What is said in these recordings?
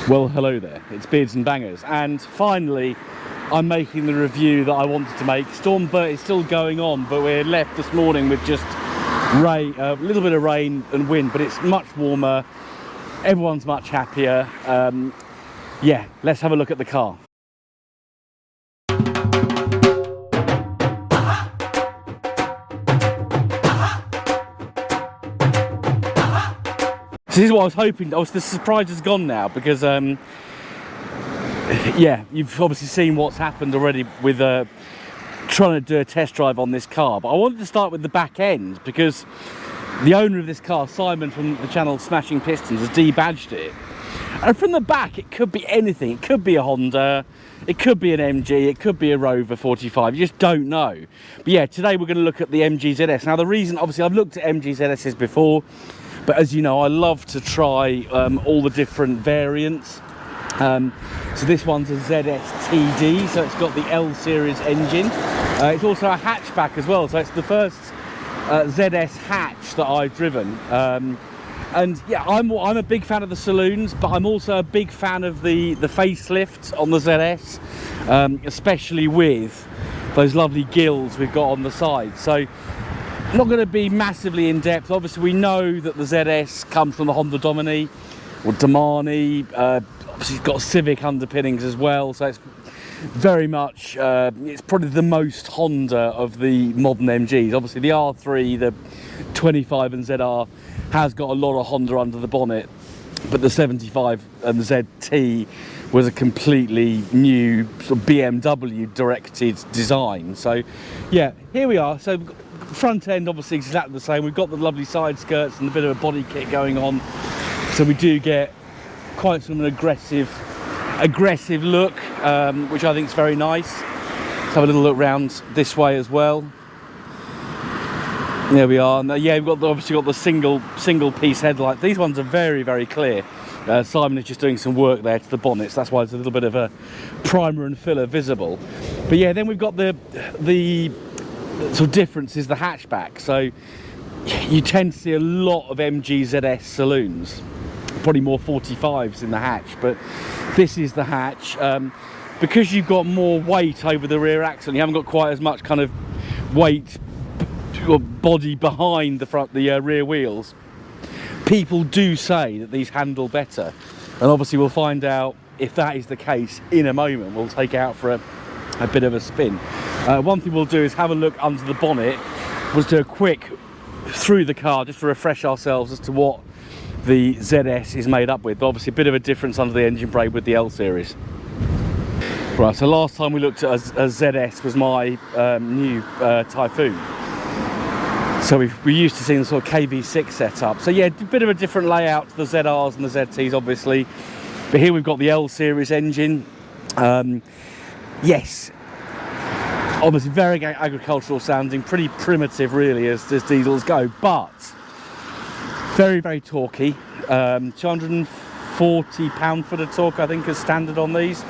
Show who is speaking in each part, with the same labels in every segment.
Speaker 1: Well, hello there, it's Beards and Bangers, and finally I'm making the review that I wanted to make. Stormbird is still going on, but we're left this morning with just rain, a little bit of rain and wind, but it's much warmer, everyone's much happier. Yeah, let's have a look at the car. This is what I was hoping. The surprise is gone now because, yeah, you've obviously seen what's happened already with trying to do a test drive on this car. But I wanted to start with the back end because the owner of this car, Simon from the channel Smashing Pistons, has debadged it. And from the back, it could be anything. It could be a Honda, it could be an MG, it could be a Rover 45. You just don't know. But yeah, today we're going to look at the MG ZS. Now, the reason, obviously, I've looked at MG ZSs before. But as you know, I love to try all the different variants. So this one's a ZS TD, so it's got the L series engine. It's also a hatchback as well, so it's the first ZS hatch that I've driven. And yeah, I'm a big fan of the saloons, but I'm also a big fan of the facelift on the ZS, especially with those lovely gills we've got on the side. So not going to be massively in depth. Obviously we know that the ZS comes from the Honda Domini or Domani. Obviously it's got Civic underpinnings as well, so it's very much it's probably the most Honda of the modern MGs. Obviously the R3, the 25 and ZR has got a lot of Honda under the bonnet, but the 75 and the ZT was a completely new sort of BMW directed design. So yeah, here we are. So front end obviously exactly the same. We've got the lovely side skirts and a bit of a body kit going on, so we do get quite some aggressive look, which I think is very nice. Let's have a little look round this way as well. There we are. And yeah, we've obviously got the single piece headlight. These ones are very clear. Simon is just doing some work there to the bonnets, that's why there's a little bit of a primer and filler visible. But yeah, then we've got the sort of difference is the hatchback. So you tend to see a lot of MG ZS saloons, probably more 45s in the hatch, but this is the hatch. Because you've got more weight over the rear axle, you haven't got quite as much kind of weight or body behind the rear wheels. People do say that these handle better, and obviously we'll find out if that is the case in a moment. We'll take it out for a bit of a spin. One thing we'll do is have a look under the bonnet. We'll do a quick through the car just to refresh ourselves as to what the ZS is made up with. But obviously a bit of a difference under the engine brake with the L series. Right, so last time we looked at a ZS was my new Typhoon. So we're used to seeing the sort of KV6 setup. So yeah, a bit of a different layout to the ZRs and the ZTs obviously. But here we've got the L series engine. Yes, obviously very agricultural sounding, pretty primitive really as diesels go, but very torquey. 240 pound-foot of torque I think is standard on these.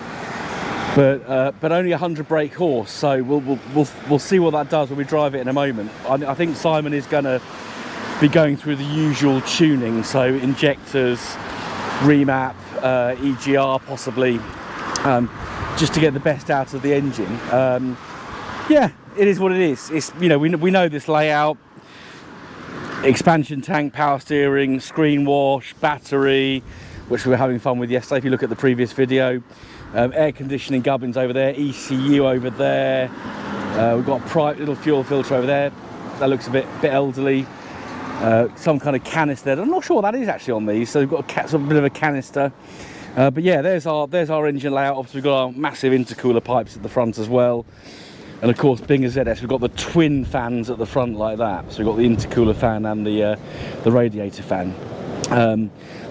Speaker 1: But only 100 brake horse, so we'll see what that does when we drive it in a moment. I think Simon is going to be going through the usual tuning, so injectors, remap, EGR possibly, just to get the best out of the engine. Yeah, it is what it is. It's, you know, we know this layout: expansion tank, power steering, screen wash, battery, which we were having fun with yesterday if you look at the previous video. Air conditioning gubbins over there, ECU over there. We've got a little fuel filter over there. That looks a bit elderly. Some kind of canister. I'm not sure what that is actually on these. So we've got a bit of a canister. But yeah, there's our engine layout. Obviously we've got our massive intercooler pipes at the front as well. And of course, being a ZS, we've got the twin fans at the front like that. So we've got the intercooler fan and the radiator fan.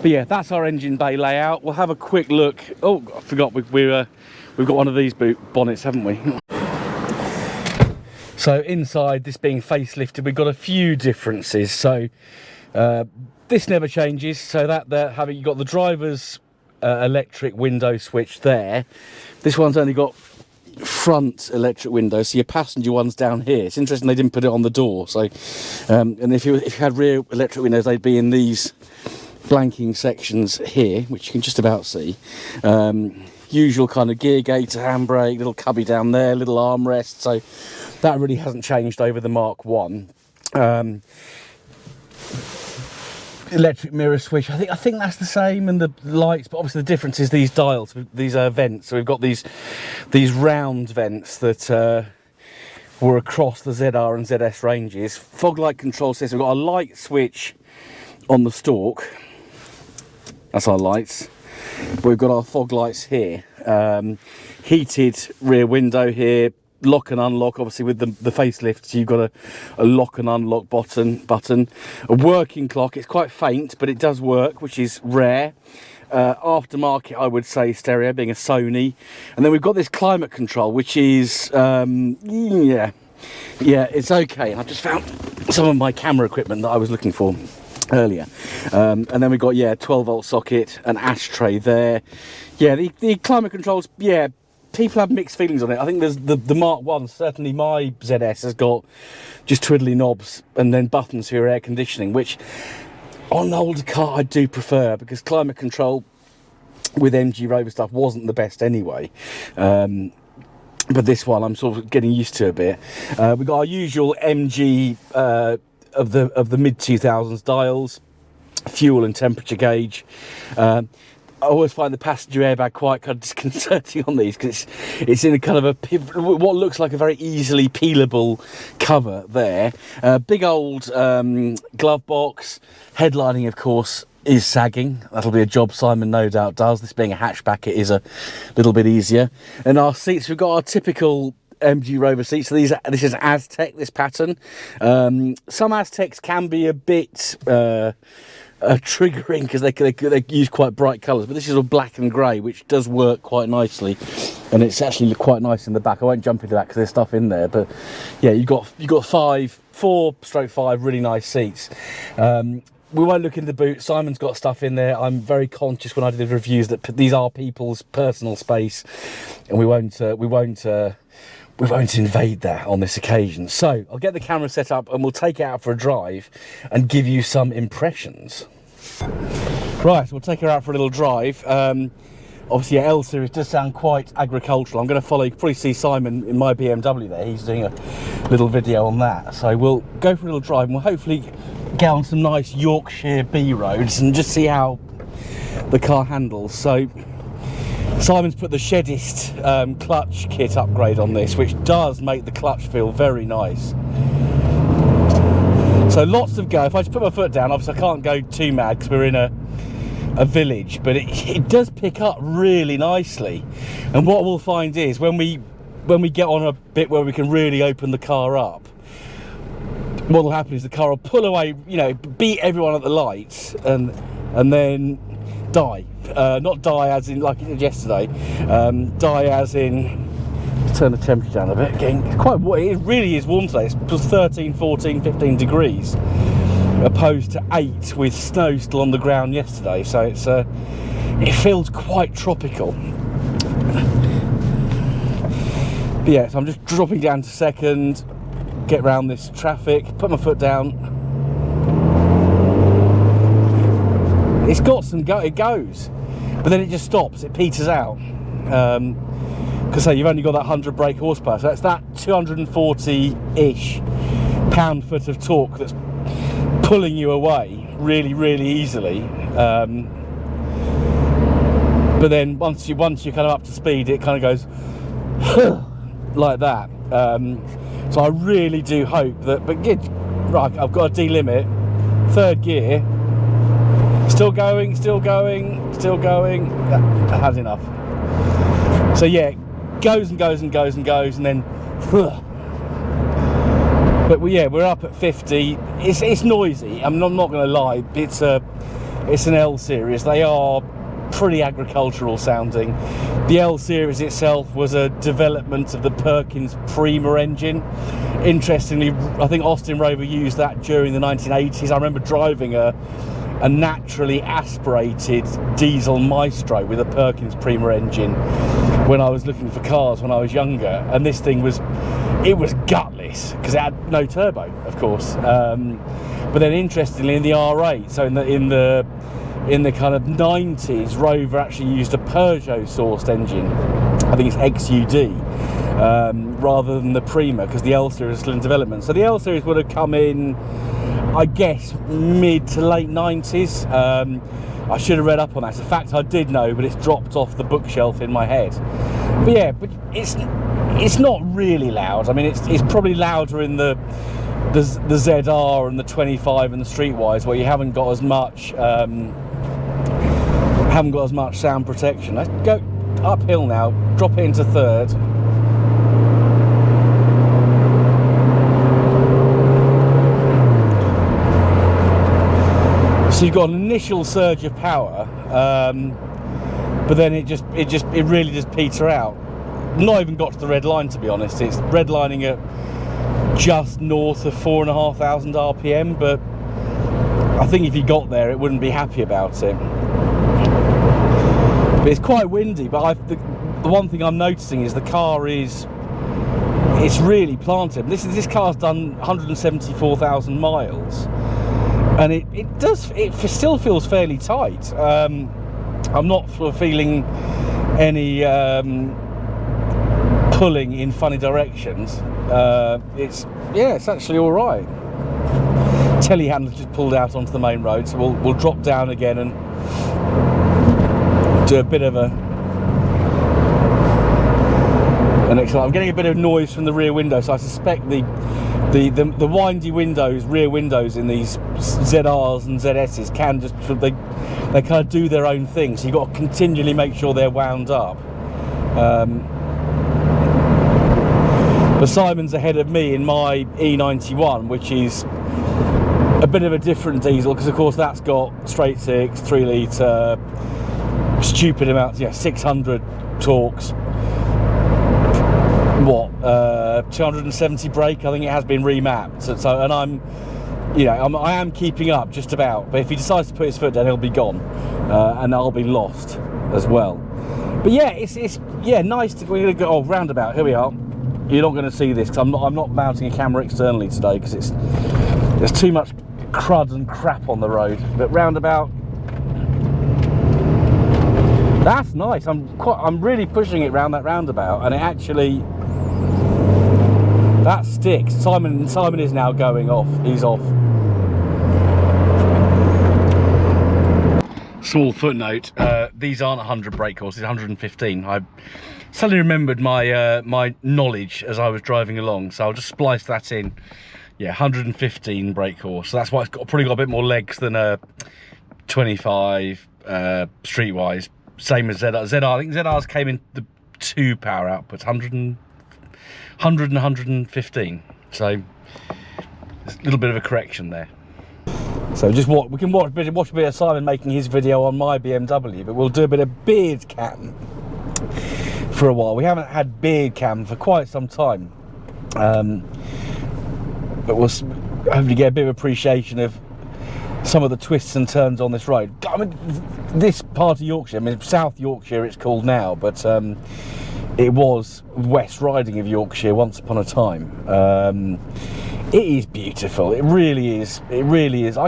Speaker 1: But yeah, that's our engine bay layout. We'll have a quick look. Oh, I forgot we've got one of these bonnets, haven't we? So inside, this being facelifted, we've got a few differences. So this never changes. So you've got the driver's electric window switch there. This one's only got front electric windows, so your passenger one's down here. It's interesting they didn't put it on the door. So and if you had rear electric windows, they'd be in these blanking sections here, which you can just about see. Usual kind of gear gauge, handbrake, little cubby down there, little armrest, so that really hasn't changed over the Mark 1. Electric mirror switch, I think that's the same, and the lights, but obviously the difference is these dials, these vents. So we've got these round vents that were across the ZR and ZS ranges. Fog light control system. We've got a light switch on the stalk, that's our lights, but we've got our fog lights here. Heated rear window here, lock and unlock, obviously with the facelift, so you've got a lock and unlock button, a working clock. It's quite faint, but it does work, which is rare. Aftermarket, I would say, stereo, being a Sony. And then we've got this climate control, which is yeah, it's okay. I've just found some of my camera equipment that I was looking for earlier. And then we've got, yeah, 12-volt socket, an ashtray there. Yeah, the climate controls, yeah, people have mixed feelings on it. I think there's the Mark 1, certainly my ZS has got just twiddly knobs and then buttons for your air conditioning, which on an older car I do prefer, because climate control with MG Rover stuff wasn't the best anyway. But this one I'm sort of getting used to a bit. We've got our usual MG of the mid-2000s dials, fuel and temperature gauge. I always find the passenger airbag quite kind of disconcerting on these, because it's in a kind of what looks like a very easily peelable cover there. Big old glove box. Headlining, of course, is sagging. That'll be a job Simon no doubt does. This being a hatchback, it is a little bit easier. And our seats, we've got our typical MG Rover seats. So this is Aztec, this pattern. Some Aztecs can be a bit triggering, because they use quite bright colours, but this is all black and grey, which does work quite nicely, and it's actually quite nice in the back. I won't jump into that because there's stuff in there, but yeah, you've got 4/5 really nice seats. We won't look in the boot. Simon's got stuff in there. I'm very conscious when I do the reviews that these are people's personal space, and we won't invade that on this occasion. So I'll get the camera set up and we'll take it out for a drive and give you some impressions. Right, we'll take her out for a little drive. Obviously, yeah, L series does sound quite agricultural. I'm going to follow, you can probably see Simon in my BMW there. He's doing a little video on that. So we'll go for a little drive and we'll hopefully get on some nice Yorkshire B roads and just see how the car handles. So Simon's put the Sheddist clutch kit upgrade on this, which does make the clutch feel very nice. So lots of go. If I just put my foot down, obviously I can't go too mad because we're in a village, but it does pick up really nicely. And what we'll find is when we get on a bit where we can really open the car up, what will happen is the car will pull away, you know, beat everyone at the lights, and then die. Not die as in like it did yesterday, die as in, let's turn the temperature down a bit again. It's quite, it really is warm today. It was 13, 14, 15 degrees opposed to 8 with snow still on the ground yesterday, so it feels quite tropical. But yeah, so I'm just dropping down to second, get around this traffic, put my foot down. It's got some go, it goes, but then it just stops, it peters out. Because say you've only got that 100 brake horsepower, so that's that 240-ish pound-foot of torque that's pulling you away really, really easily. But then once you're kind of up to speed, it kind of goes like that. So I really do hope that, but right, I've got to delimit, third gear, still going, still going, still going. That has enough. So yeah, goes and goes and goes and goes, and then but yeah, we're up at 50. It's noisy. I'm not going to lie. It's an L series. They are pretty agricultural sounding. The L series itself was a development of the Perkins Prima engine. Interestingly, I think Austin Rover used that during the 1980s. I remember driving a naturally aspirated diesel Maestro with a Perkins Prima engine when I was looking for cars when I was younger, and this thing was gutless because it had no turbo, of course. But then interestingly, in the R8, so in in the kind of 90s, Rover actually used a Peugeot sourced engine. I think it's XUD, rather than the Prima, because the L series is still in development. So the L series would have come in, I guess, mid to late 90s. I should have read up on that. It's a fact I did know, but it's dropped off the bookshelf in my head. But yeah, but it's not really loud. I mean, it's probably louder in the ZR and the 25 and the Streetwise, where you haven't got as much sound protection. Let's go uphill now, drop it into third. So you've got an initial surge of power, but then it really just peter out. Not even got to the red line, to be honest. It's redlining at just north of 4,500 RPM, but I think if you got there, it wouldn't be happy about it. But it's quite windy. But the one thing I'm noticing is the car it's really planted. This car's done 174,000 miles, and it still feels fairly tight. I'm not sort of feeling any pulling in funny directions. It's actually all right. Telehandler's just pulled out onto the main road, so we'll drop down again and do a bit of an excellent. I'm getting a bit of noise from the rear window, so I suspect the windy windows, rear windows in these ZRs and ZSs can just they kind of do their own thing. So you've got to continually make sure they're wound up. But Simon's ahead of me in my E91, which is a bit of a different diesel, because of course that's got straight six, 3 litre, stupid amounts, 600 torques, 270 brake. I think it has been remapped. So and I am keeping up just about. But if he decides to put his foot down, he'll be gone, and I'll be lost as well. But yeah, it's nice to. We're gonna go roundabout. Here we are. You're not going to see this because I'm not mounting a camera externally today, because there's too much crud and crap on the road. But roundabout, that's nice. I'm really pushing it round that roundabout, and it actually that sticks. Simon is now going off. He's off. Small footnote: these aren't 100 brake courses, 115. I suddenly remembered my knowledge as I was driving along, so I'll just splice that in. 115 brake horse. So that's why it's probably got a bit more legs than a 25 Streetwise. Same as ZR. I think ZRs came in the 2 power outputs, 100 and 115. So a little bit of a correction there. So just we can watch a bit of Simon making his video on my BMW, but we'll do a bit of beard cam for a while. We haven't had beard cam for quite some time, but we'll hopefully get a bit of appreciation of some of the twists and turns on this road. I mean, this part of Yorkshire, I mean South Yorkshire it's called now, but it was West Riding of Yorkshire once upon a time. It is beautiful. It really is. It really is.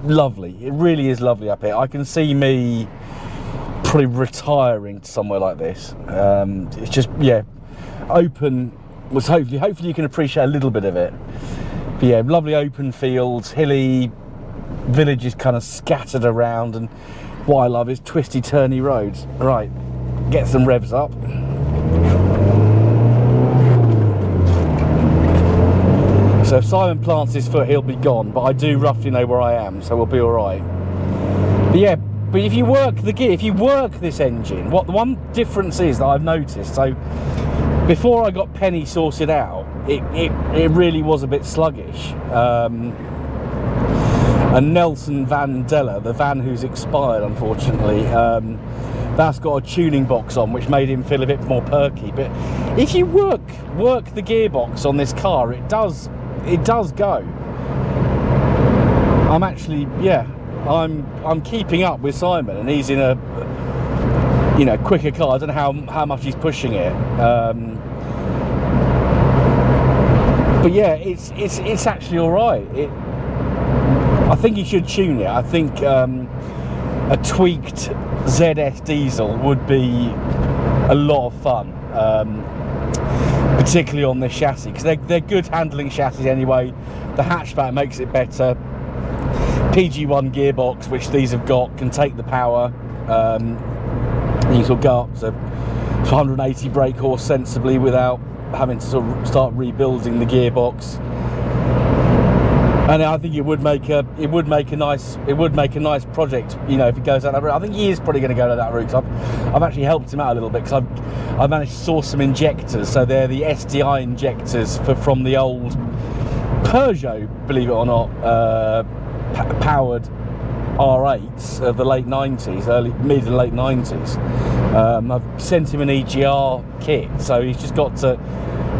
Speaker 1: Lovely. It really is lovely up here. I can see me probably retiring to somewhere like this. It's just open. Was hopefully you can appreciate a little bit of it. But yeah, lovely open fields, hilly villages kind of scattered around, and what I love is twisty turny roads. Right, get some revs up. So if Simon plants his foot, he'll be gone, but I do roughly know where I am, so we'll be all right. But yeah, but if you work the gear, if you work this engine, the one difference is that I've noticed, so before I got Penny sorted out, it really was a bit sluggish. And Nelson Van Della, the van who's expired unfortunately, that's got a tuning box on, which made him feel a bit more perky. But if you work the gearbox on this car, it does go. I'm actually, I'm keeping up with Simon, and he's in a quicker car. I don't know how much he's pushing it, but yeah, it's actually all right. I think he should tune it. I think a tweaked ZS diesel would be a lot of fun, particularly on this chassis, because they're good handling chassis anyway. The hatchback makes it better. PG1 gearbox, which these have got, can take the power. You can go up to 180 brake horse sensibly without having to sort of start rebuilding the gearbox. And I think it would make a nice project, you know, if it goes down that route. I think he is probably going to go down that route. I've actually helped him out a little bit, because I've managed to source some injectors. So they're the SDI injectors from the old Peugeot, believe it or not, powered R8s of the late 90s, mid and late 90s. I've sent him an EGR kit, so he's just got to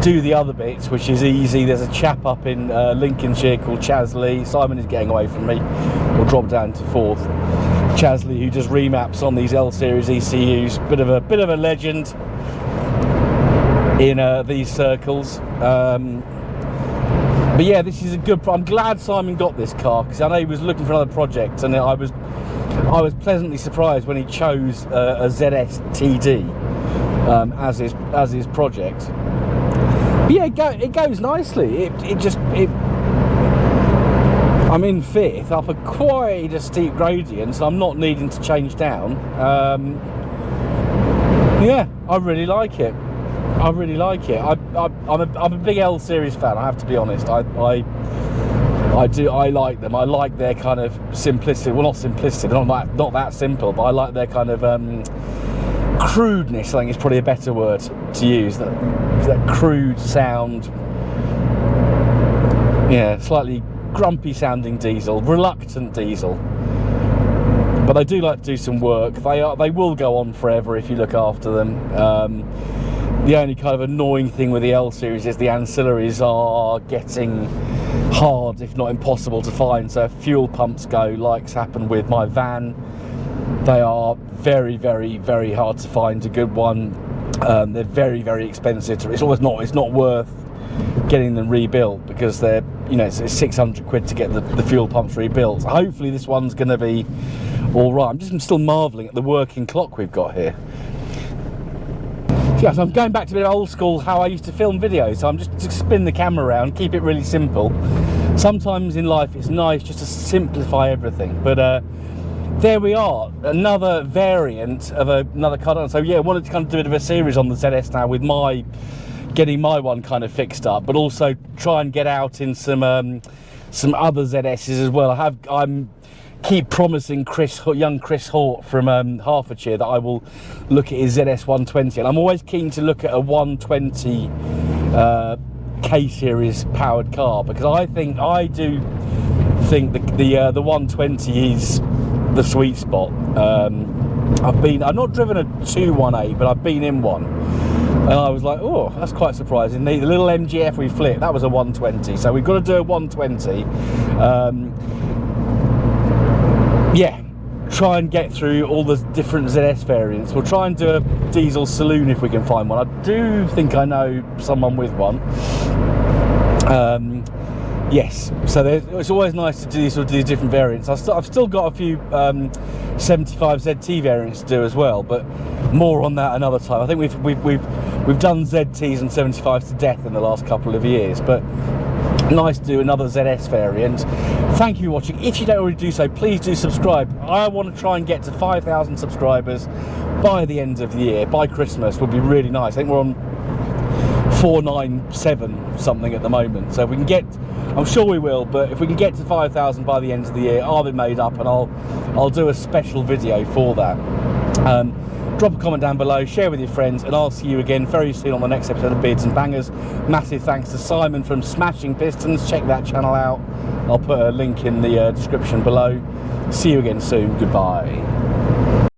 Speaker 1: do the other bits, which is easy. There's a chap up in Lincolnshire called Chasley. Simon is getting away from me. We'll drop down to fourth. Chasley, who does remaps on these L series ECUs, bit of a legend in these circles. But yeah, this is a good. I'm glad Simon got this car, because I know he was looking for another project, and I was pleasantly surprised when he chose a ZS TD as his project. But yeah, it goes nicely. I'm in fifth up quite a steep gradient, so I'm not needing to change down. Yeah, I really like it. I'm a big L series fan, I have to be honest. I like them. I like their kind of simplicity. Well, not simplicity, not that simple, but I like their kind of crudeness. I think is probably a better word to use. That crude sound. Yeah, slightly grumpy sounding diesel, reluctant diesel. But they do like to do some work. They will go on forever if you look after them. The only kind of annoying thing with the L series is the ancillaries are getting hard, if not impossible, to find. So if fuel pumps go, like's happened with my van, they are very, very, very hard to find a good one. They're very, very expensive. It's not worth getting them rebuilt, because they're, you know, it's 600 quid to get the fuel pumps rebuilt. So hopefully this one's going to be all right. I'm still marvelling at the working clock we've got here. Yeah, so I'm going back to a bit old school, how I used to film videos. So I'm just to spin the camera around, keep it really simple. Sometimes in life it's nice just to simplify everything. But there we are, another variant of another car. So yeah, I wanted to kind of do a bit of a series on the ZS now, with getting my one kind of fixed up, but also try and get out in some other ZS's as well. I'm keep promising young Chris Hort from Hertfordshire that I will look at his ZS 120, and I'm always keen to look at a 120 K-series powered car, because I do think the 120 is the sweet spot. I've not driven a 218, but I've been in one, and I was like, oh, that's quite surprising. The little MGF we flipped, that was a 120, so we've got to do a 120. Yeah, try and get through all the different ZS variants. We'll try and do a diesel saloon if we can find one. I do think I know someone with one. Yes, so it's always nice to do these different variants. I've still got a few 75 ZT variants to do as well, but more on that another time. I think we've done ZTs and 75s to death in the last couple of years, but nice to do another ZS variant. Thank you for watching. If you don't already do so, please do subscribe. I want to try and get to 5,000 subscribers by the end of the year. By Christmas would be really nice. I think we're on 497 something at the moment, so if we can get, I'm sure we will, but if we can get to 5,000 by the end of the year, I'll be made up, and I'll do a special video for that. Drop a comment down below, share with your friends, and I'll see you again very soon on the next episode of Beards and Bangers. Massive thanks to Simon from Smashing Pistons. Check that channel out. I'll put a link in the description below. See you again soon. Goodbye.